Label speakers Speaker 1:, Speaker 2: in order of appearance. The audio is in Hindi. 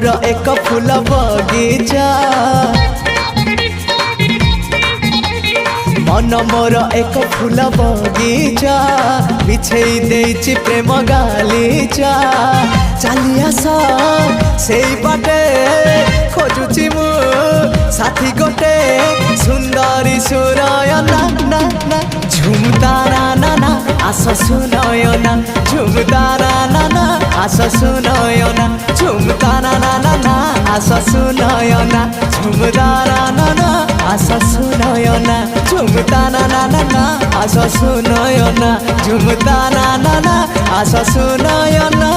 Speaker 1: एक फूल बगीचा मन मोर एक फूल बगीचा बिछेई देइछि प्रेम गालीचा चली आस से बाटे खोजुछि मु साथी गोटे सुंदरी सुरयना ना ना झुमतारा नाना आस सुनयना झुमतारा नाना आस सुनयना झुमतारा नाना आस सुनयना झुमतारा नाना आस सुनयना झुमतारा नाना आस सुनयना झुमतारा नाना आस सुनयना।